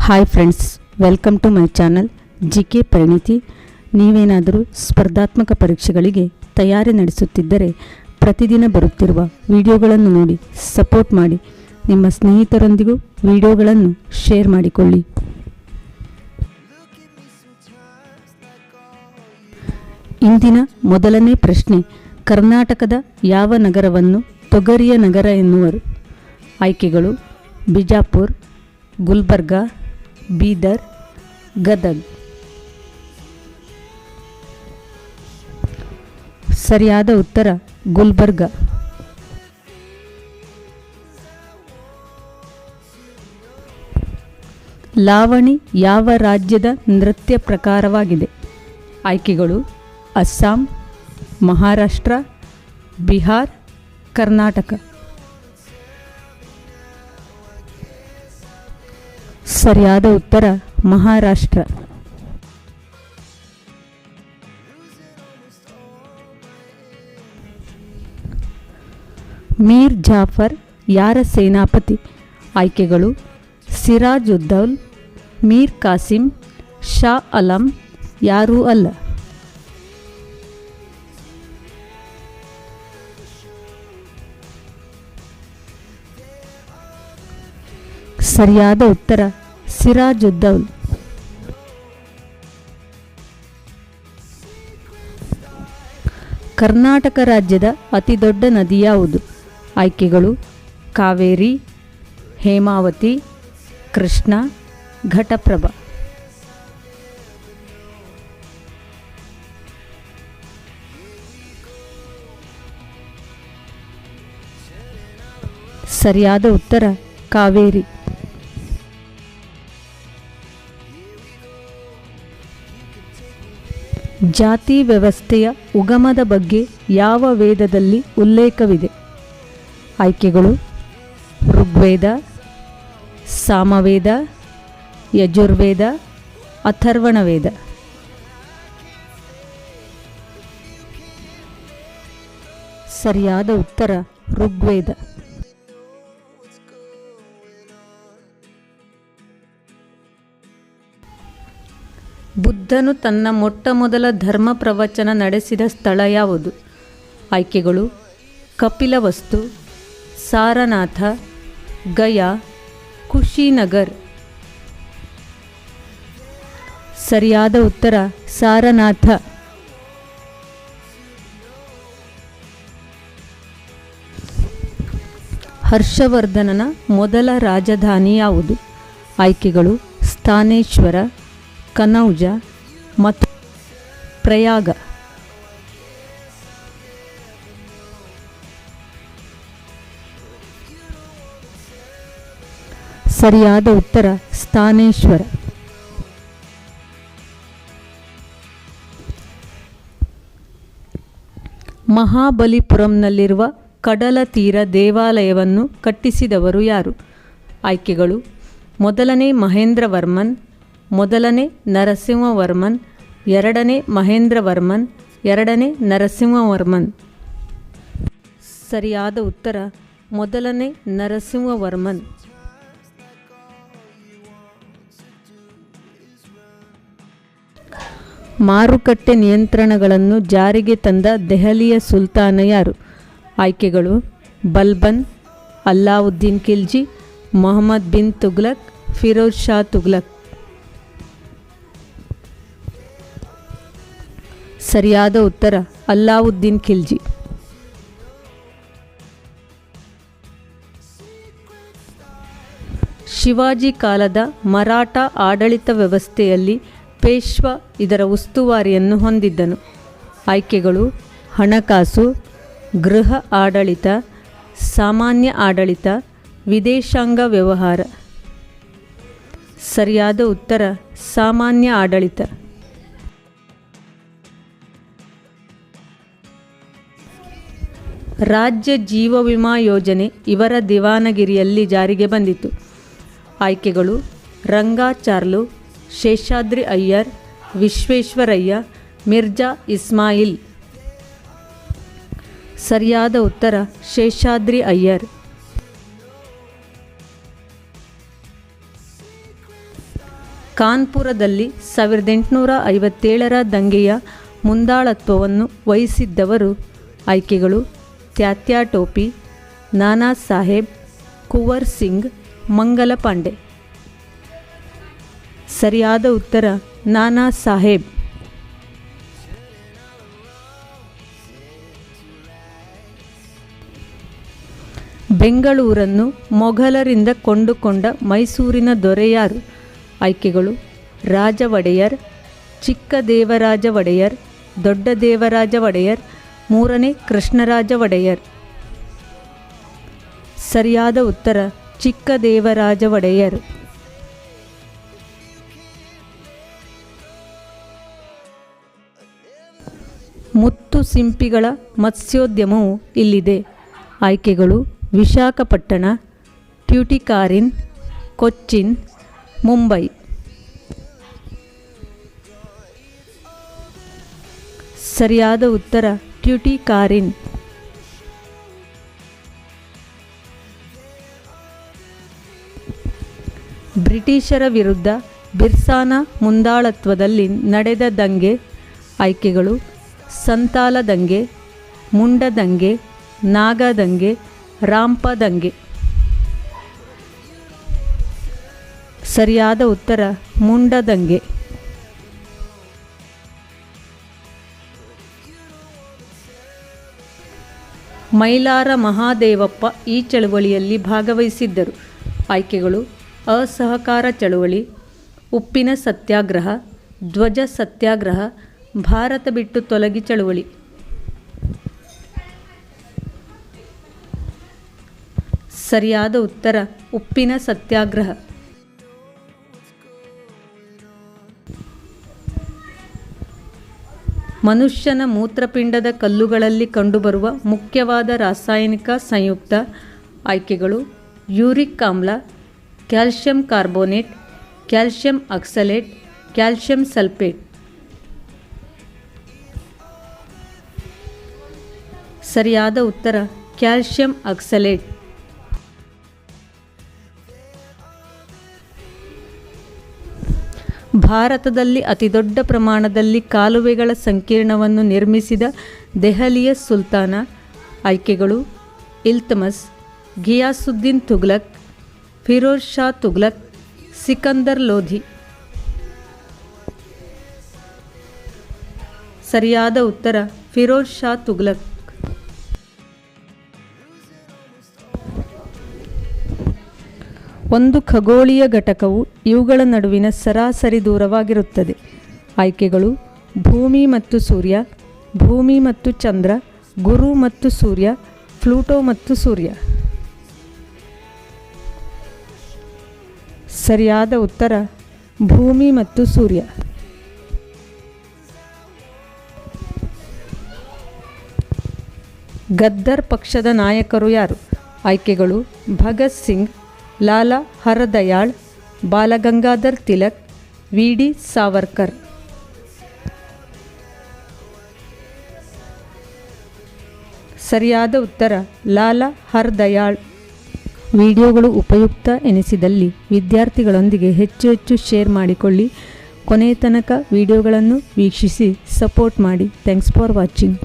Hi friends, welcome to my channel GK Pariniti. ನೀವೇನಾದರೂ ಸ್ಪರ್ಧಾತ್ಮಕ ಪರೀಕ್ಷೆಗಳಿಗೆ ತಯಾರಿ ನಡೆಸುತ್ತಿದ್ದರೆ ಪ್ರತಿದಿನ ಬರುತ್ತಿರುವ ವಿಡಿಯೋಗಳನ್ನು ನೋಡಿ ಸಪೋರ್ಟ್ ಮಾಡಿ. ನಿಮ್ಮ ಸ್ನೇಹಿತರೊಂದಿಗೂ ವಿಡಿಯೋಗಳನ್ನು ಶೇರ್ ಮಾಡಿಕೊಳ್ಳಿ. ಇಂದಿನ ಮೊದಲನೇ ಪ್ರಶ್ನೆ, ಕರ್ನಾಟಕದ ಯಾವ ನಗರವನ್ನು ತೊಗರಿಯ ನಗರ ಎನ್ನುವರು? ಆಯ್ಕೆಗಳು: ಬಿಜಾಪುರ, ಗುಲ್ಬರ್ಗಾ, ಬೀದರ್, ಗದಗ್. ಸರಿಯಾದ ಉತ್ತರ ಗುಲ್ಬರ್ಗಾ. ಲಾವಣಿ ಯಾವ ರಾಜ್ಯದ ನೃತ್ಯ ಪ್ರಕಾರವಾಗಿದೆ? ಆಯ್ಕೆಗಳು: ಅಸ್ಸಾಂ, ಮಹಾರಾಷ್ಟ್ರ, ಬಿಹಾರ್, ಕರ್ನಾಟಕ. ಸರಿಯಾದ ಉತ್ತರ ಮಹಾರಾಷ್ಟ್ರ. ಮೀರ್ ಜಾಫರ್ ಯಾರ ಸೇನಾಪತಿ? ಆಯ್ಕೆಗಳು: ಸಿರಾಜ್ ಉದ್ದೌಲ್, ಮೀರ್ ಕಾಸಿಂ, ಶಾ ಆಲಂ, ಯಾರೂ ಅಲ್ಲ. ಸರಿಯಾದ ಉತ್ತರ ಸಿರಾಜ್ ಉದ್ದೌಲ್. ಕರ್ನಾಟಕ ರಾಜ್ಯದ ಅತಿದೊಡ್ಡ ನದಿ ಯಾವುದು? ಆಯ್ಕೆಗಳು: ಕಾವೇರಿ, ಹೇಮಾವತಿ, ಕೃಷ್ಣ, ಘಟಪ್ರಭಾ. ಸರಿಯಾದ ಉತ್ತರ ಕಾವೇರಿ. ಜಾತಿ ವ್ಯವಸ್ಥೆಯ ಉಗಮದ ಬಗ್ಗೆ ಯಾವ ವೇದದಲ್ಲಿ ಉಲ್ಲೇಖವಿದೆ? ಆಯ್ಕೆಗಳು: ಋಗ್ವೇದ, ಸಾಮವೇದ, ಯಜುರ್ವೇದ, ಅಥರ್ವಣ ವೇದ. ಸರಿಯಾದ ಉತ್ತರ ಋಗ್ವೇದ. ಬುದ್ಧನು ತನ್ನ ಮೊಟ್ಟಮೊದಲ ಧರ್ಮ ಪ್ರವಚನ ನಡೆಸಿದ ಸ್ಥಳ ಯಾವುದು? ಆಯ್ಕೆಗಳು: ಕಪಿಲವಸ್ತು, ಸಾರನಾಥ, ಗಯಾ, ಕುಶಿನಗರ್. ಸರಿಯಾದ ಉತ್ತರ ಸಾರನಾಥ. ಹರ್ಷವರ್ಧನನ ಮೊದಲ ರಾಜಧಾನಿ ಯಾವುದು? ಆಯ್ಕೆಗಳು: ಸ್ಥಾನೇಶ್ವರ, ಕನೌಜ ಮತ್ತು ಪ್ರಯಾಗ. ಸರಿಯಾದ ಉತ್ತರ ಸ್ಥಾನೇಶ್ವರ. ಮಹಾಬಲಿಪುರಂನಲ್ಲಿರುವ ಕಡಲ ತೀರ ದೇವಾಲಯವನ್ನು ಕಟ್ಟಿಸಿದವರು ಯಾರು? ಆಯ್ಕೆಗಳು: ಮೊದಲನೇ ಮಹೇಂದ್ರವರ್ಮನ್, ಮೊದಲನೇ ನರಸಿಂಹವರ್ಮನ್, ಎರಡನೇ ಮಹೇಂದ್ರವರ್ಮನ್, ಎರಡನೇ ನರಸಿಂಹವರ್ಮನ್. ಸರಿಯಾದ ಉತ್ತರ ಮೊದಲನೇ ನರಸಿಂಹವರ್ಮನ್. ಮಾರುಕಟ್ಟೆ ನಿಯಂತ್ರಣಗಳನ್ನು ಜಾರಿಗೆ ತಂದ ದೆಹಲಿಯ ಸುಲ್ತಾನ ಯಾರು? ಆಯ್ಕೆಗಳು: ಬಲ್ಬನ್, ಅಲ್ಲಾವುದ್ದೀನ್ ಖಿಲ್ಜಿ, ಮೊಹಮ್ಮದ್ ಬಿನ್ ತುಘಲಕ್, ಫಿರೋಜ್ ಶಾ ತುಘಲಕ್. ಸರಿಯಾದ ಉತ್ತರ ಅಲ್ಲಾವುದ್ದೀನ್ ಖಿಲ್ಜಿ. ಶಿವಾಜಿ ಕಾಲದ ಮರಾಠ ಆಡಳಿತ ವ್ಯವಸ್ಥೆಯಲ್ಲಿ ಪೇಶ್ವ ಇದರ ಉಸ್ತುವಾರಿಯನ್ನು ಹೊಂದಿದ್ದನು. ಆಯ್ಕೆಗಳು: ಹಣಕಾಸು, ಗೃಹ ಆಡಳಿತ, ಸಾಮಾನ್ಯ ಆಡಳಿತ, ವಿದೇಶಾಂಗ ವ್ಯವಹಾರ. ಸರಿಯಾದ ಉತ್ತರ ಸಾಮಾನ್ಯ ಆಡಳಿತ. ರಾಜ್ಯ ಜೀವ ವಿಮಾ ಯೋಜನೆ ಇವರ ದಿವಾನಗಿರಿಯಲ್ಲಿ ಜಾರಿಗೆ ಬಂದಿತು. ಆಯ್ಕೆಗಳು: ರಂಗಾಚಾರ್ಲು, ಶೇಷಾದ್ರಿ ಅಯ್ಯರ್, ವಿಶ್ವೇಶ್ವರಯ್ಯ, ಮಿರ್ಜಾ ಇಸ್ಮಾಯಿಲ್. ಸರಿಯಾದ ಉತ್ತರ ಶೇಷಾದ್ರಿ ಅಯ್ಯರ್. ಕಾನ್ಪುರದಲ್ಲಿ 1857ರ ದಂಗೆಯ ಮುಂದಾಳತ್ವವನ್ನು ವಹಿಸಿದ್ದವರು. ಆಯ್ಕೆಗಳು: ತಾತ್ಯಾ ಟೋಪಿ, ನಾನಾ ಸಾಹೇಬ್, ಕುವರ್ ಸಿಂಗ್, ಮಂಗಲ ಪಾಂಡೆ. ಸರಿಯಾದ ಉತ್ತರ ನಾನಾ ಸಾಹೇಬ್. ಬೆಂಗಳೂರನ್ನು ಮೊಘಲರಿಂದ ಕೊಂಡುಕೊಂಡ ಮೈಸೂರಿನ ದೊರೆ ಯಾರು? ಆಯ್ಕೆಗಳು: ರಾಜ ಒಡೆಯರ್, ಚಿಕ್ಕ ದೇವರಾಜ ಒಡೆಯರ್, ದೊಡ್ಡ ದೇವರಾಜ ಒಡೆಯರ್, ಮೂರನೇ ಕೃಷ್ಣರಾಜ ಒಡೆಯರ್. ಸರಿಯಾದ ಉತ್ತರ ಚಿಕ್ಕ ದೇವರಾಜ ಒಡೆಯರ್. ಮುತ್ತು ಸಿಂಪಿಗಳ ಮತ್ಸ್ಯೋದ್ಯಮವು ಇಲ್ಲಿದೆ. ಆಯ್ಕೆಗಳು: ವಿಶಾಖಪಟ್ಟಣ, ಟ್ಯೂಟಿಕಾರಿನ್, ಕೊಚ್ಚಿನ್, ಮುಂಬೈ. ಸರಿಯಾದ ಉತ್ತರ ಟ್ಯೂಟಿಕಾರಿನ್. ಬ್ರಿಟಿಷರ ವಿರುದ್ಧ ಬಿರ್ಸಾನ ಮುಂದಾಳತ್ವದಲ್ಲಿ ನಡೆದ ದಂಗೆ. ಆಯ್ಕೆಗಳು: ಸಂತಾಲ ದಂಗೆ, ಮುಂಡ ದಂಗೆ, ನಾಗ ದಂಗೆ, ರಾಂಪ ದಂಗೆ. ಸರಿಯಾದ ಉತ್ತರ ಮುಂಡ ದಂಗೆ. ಮೈಲಾರ ಮಹಾದೇವಪ್ಪ ಈ ಚಳುವಳಿಯಲ್ಲಿ ಭಾಗವಹಿಸಿದ್ದರು. ಆಯ್ಕೆಗಳು: ಅಸಹಕಾರ ಚಳುವಳಿ, ಉಪ್ಪಿನ ಸತ್ಯಾಗ್ರಹ, ಧ್ವಜ ಸತ್ಯಾಗ್ರಹ, ಭಾರತ ಬಿಟ್ಟು ತೊಲಗಿ ಚಳುವಳಿ. ಸರಿಯಾದ ಉತ್ತರ ಉಪ್ಪಿನ ಸತ್ಯಾಗ್ರಹ. ಮನುಷ್ಯನ ಮೂತ್ರಪಿಂಡದ ಕಲ್ಲುಗಳಲ್ಲಿ ಕಂಡುಬರುವ ಮುಖ್ಯವಾದ ರಾಸಾಯನಿಕ ಸಂಯುಕ್ತ. ಆಯ್ಕೆಗಳು: ಯೂರಿಕ್ ಆಮ್ಲ, calcium carbonate, calcium oxalate, calcium sulphate. ಸರಿಯಾದ ಉತ್ತರ ಕ್ಯಾಲ್ಶಿಯಂ ಆಕ್ಸಲೇಟ್. ಭಾರತದಲ್ಲಿ ಅತಿದೊಡ್ಡ ಪ್ರಮಾಣದಲ್ಲಿ ಕಾಲುವೆಗಳ ಸಂಕೀರ್ಣವನ್ನು ನಿರ್ಮಿಸಿದ ದೆಹಲಿಯ ಸುಲ್ತಾನ. ಆಯ್ಕೆಗಳು: ಇಲ್ತಮಸ್, ಘಿಯಾಸುದ್ದೀನ್ ತುಘಲಕ್, ಫಿರೋಜ್ ಶಾ ತುಘಲಕ್, ಸಿಕಂದರ್ ಲೋಧಿ. ಸರಿಯಾದ ಉತ್ತರ ಫಿರೋಜ್ ಶಾ ತುಘಲಕ್. ಒಂದು ಖಗೋಳೀಯ ಘಟಕವು ಇವುಗಳ ನಡುವಿನ ಸರಾಸರಿ ದೂರವಾಗಿರುತ್ತದೆ. ಆಯ್ಕೆಗಳು: ಭೂಮಿ ಮತ್ತು ಸೂರ್ಯ, ಭೂಮಿ ಮತ್ತು ಚಂದ್ರ, ಗುರು ಮತ್ತು ಸೂರ್ಯ, ಪ್ಲೂಟೋ ಮತ್ತು ಸೂರ್ಯ. ಸರಿಯಾದ ಉತ್ತರ ಭೂಮಿ ಮತ್ತು ಸೂರ್ಯ. ಗದ್ದರ್ ಪಕ್ಷದ ನಾಯಕರು ಯಾರು? ಆಯ್ಕೆಗಳು: ಭಗತ್ ಸಿಂಗ್, ಲಾಲಾ ಹರದಯಾಳ್, ಬಾಲಗಂಗಾಧರ್ ತಿಲಕ್, ವಿ.ಡಿ. ಸಾವರ್ಕರ್. ಸರಿಯಾದ ಉತ್ತರ ಲಾಲಾ ಹರದಯಾಳ್. ವಿಡಿಯೋಗಳು ಉಪಯುಕ್ತ ಎನಿಸಿದಲ್ಲಿ ವಿದ್ಯಾರ್ಥಿಗಳೊಂದಿಗೆ ಹೆಚ್ಚು ಶೇರ್ ಮಾಡಿಕೊಳ್ಳಿ. ಕೊನೆಯ ತನಕ ವಿಡಿಯೋಗಳನ್ನು ವೀಕ್ಷಿಸಿ ಸಪೋರ್ಟ್ ಮಾಡಿ. Thanks for watching.